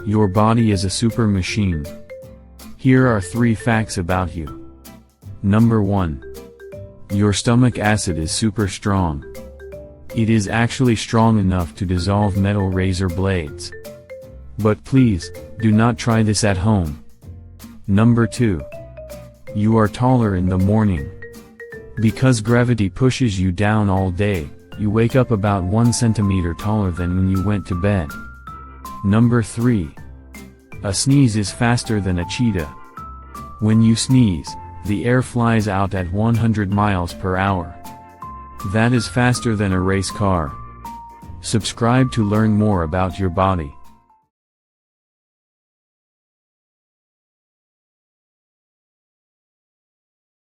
Your body is a super machine. Here are 3 facts about you. Number 1. Your stomach acid is super strong. It is actually strong enough to dissolve metal razor blades. But please, do not try this at home. Number 2. You are taller in the morning. Because gravity pushes you down all day, you wake up about 1 centimeter taller than when you went to bed. Number 3. A sneeze is faster than a cheetah. When you sneeze, the air flies out at 100 miles per hour. That is faster than a race car. Subscribe to learn more about your body.